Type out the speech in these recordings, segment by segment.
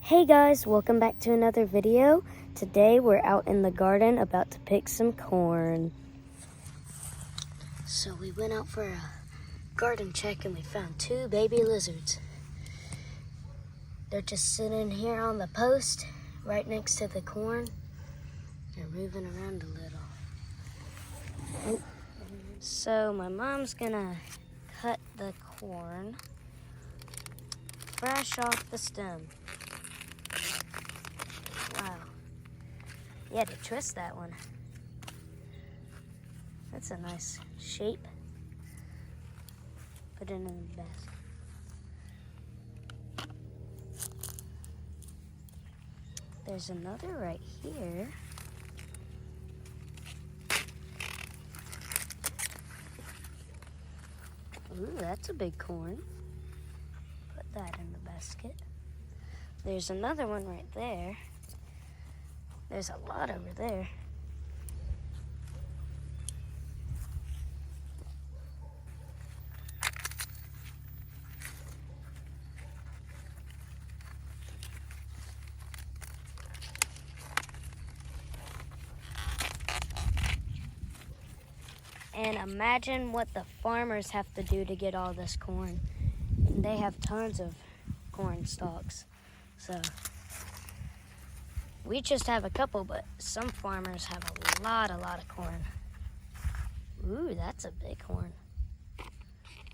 Hey guys, welcome back to another video. Today we're out in the garden about to pick some corn. So we went out for a garden check and we found two baby lizards. They're just sitting here on the post right next to the corn. They're moving around a little. Oh. So my mom's gonna cut the corn fresh off the stem. Wow. You had to twist that one. That's a nice shape. Put it in the basket. There's another right here. Ooh, that's a big corn. Put that in the basket. There's another one right there. There's a lot over there. And imagine what the farmers have to do to get all this corn. And they have tons of corn stalks. So we just have a couple, but some farmers have a lot of corn. Ooh, that's a big horn.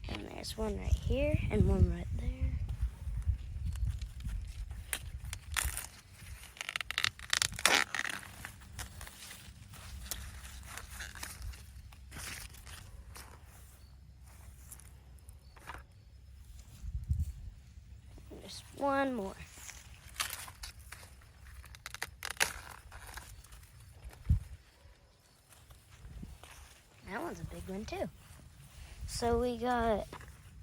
And there's one right here and one right there. And there's one more. That one's a big one too. So we got,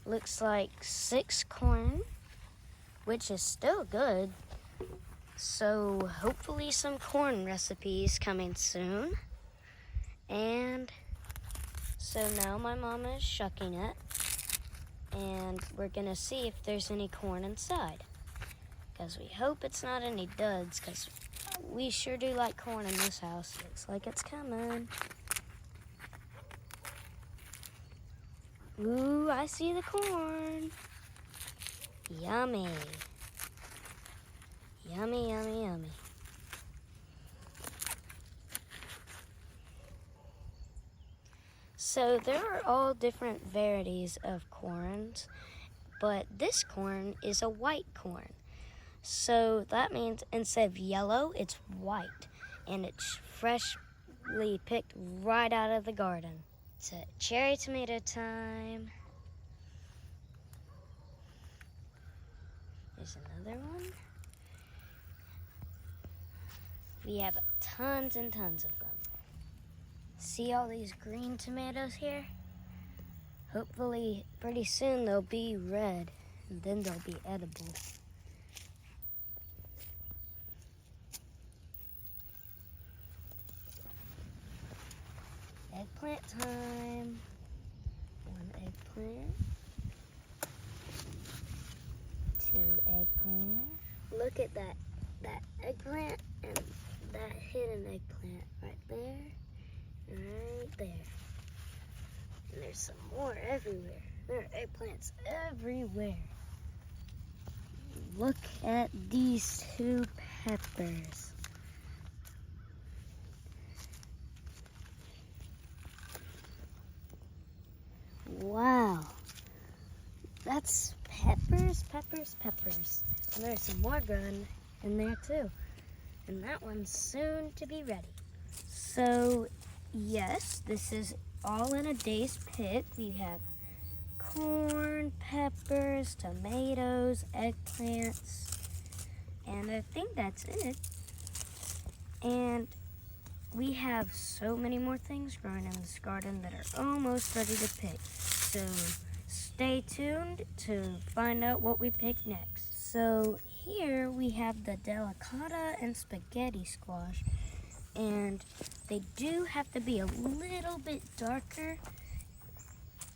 looks like 6 corn, which is still good. So hopefully some corn recipes coming soon. And so now my mom is shucking it. And we're gonna see if there's any corn inside. Because we hope it's not any duds, because we sure do like corn in this house. Looks like it's coming. Ooh, I see the corn. Yummy. Yummy, yummy, yummy. So there are all different varieties of corns, but this corn is a white corn. So that means instead of yellow, it's white, and it's freshly picked right out of the garden. It's cherry tomato time. There's another one. We have tons and tons of them. See all these green tomatoes here? Hopefully pretty soon they'll be red and then they'll be edible. Eggplant time. One eggplant. 2 eggplant. Look at that eggplant and that hidden eggplant right there and right there. And there's some more everywhere. There are eggplants everywhere. Look at these 2 peppers. Wow, that's peppers. And there's some more growing in there too. And that one's soon to be ready. So yes, this is all in a day's pick. We have corn, peppers, tomatoes, eggplants, and I think that's it. And we have so many more things growing in this garden that are almost ready to pick. So stay tuned to find out what we pick next. So here we have the delicata and spaghetti squash. And they do have to be a little bit darker.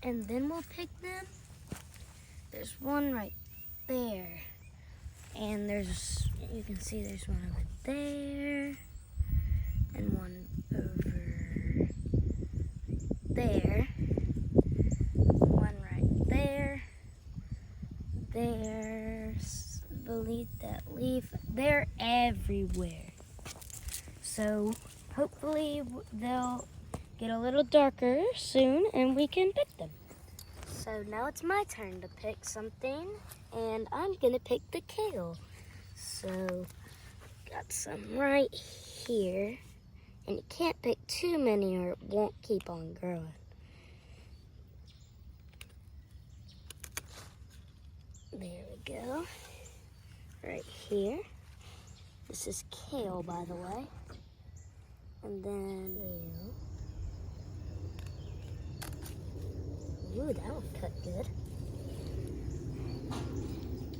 And then we'll pick them. There's one right there. And there's you can see there's one over there, and one over there, one right there, there's, beneath that leaf, they're everywhere. So hopefully they'll get a little darker soon and we can pick them. So now it's my turn to pick something, and I'm gonna pick the kale. So got some right here, and you can't pick too many or it won't keep on growing. There we go. Right here. This is kale, by the way. And then, ooh, that one cut good.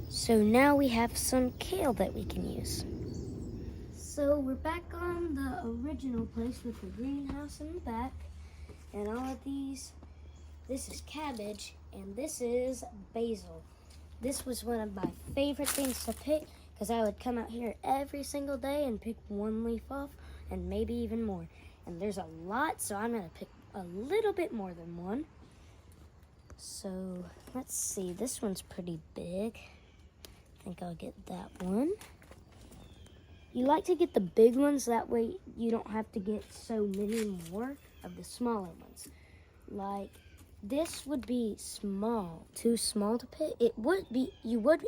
So now we have some kale that we can use. So we're back on the original place with the greenhouse in the back. And all of these, this is cabbage and this is basil. This was one of my favorite things to pick because I would come out here every single day and pick one leaf off and maybe even more. And there's a lot, so I'm gonna pick a little bit more than one. So let's see, this one's pretty big. I think I'll get that one. You like to get the big ones, that way you don't have to get so many more of the smaller ones. Like this would be small, too small to pick. It would be, you would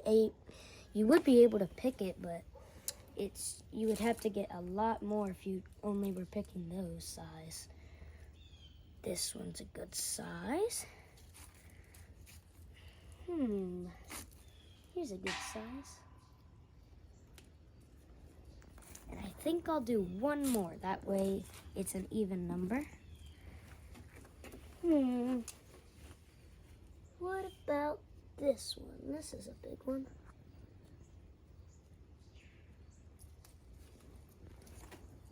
be able to pick it, but you would have to get a lot more if you only were picking those size. This one's a good size. Here's a good size. And I think I'll do one more. That way it's an even number. What about this one? This is a big one.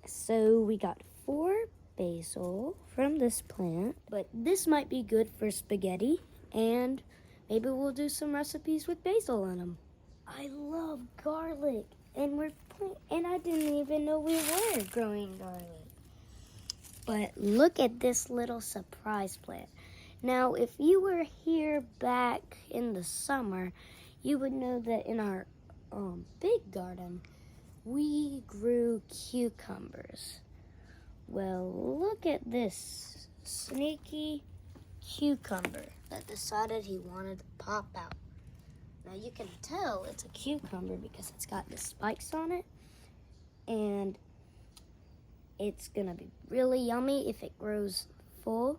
So we got 4 basil from this plant, but this might be good for spaghetti, and maybe we'll do some recipes with basil in them. I love garlic, and I didn't even know we were growing garlic. But look at this little surprise plant. Now, if you were here back in the summer, you would know that in our big garden, we grew cucumbers. Well, look at this sneaky cucumber that decided he wanted to pop out. Now you can tell it's a cucumber because it's got the spikes on it, and it's gonna be really yummy if it grows full.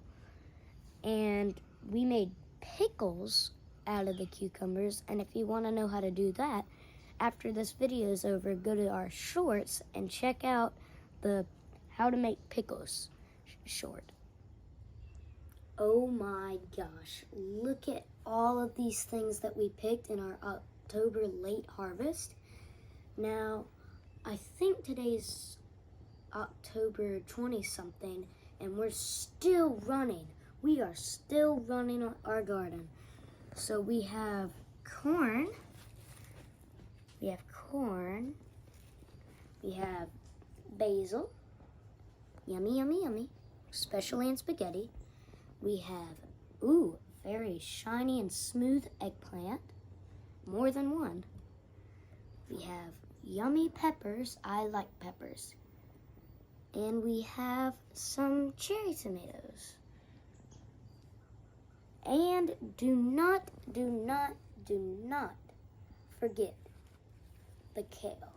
And we made pickles out of the cucumbers, and if you want to know how to do that, after this video is over, go to our shorts and check out the how to make pickles short. Oh my gosh, look at all of these things that we picked in our October late harvest. Now, I think today's October 20-something, and we're still running. We are still running on our garden. So we have corn. We have basil. Yummy, yummy, yummy. Especially in spaghetti. We have, very shiny and smooth eggplant. More than one. We have yummy peppers. I like peppers. And we have some cherry tomatoes. And do not forget the kale.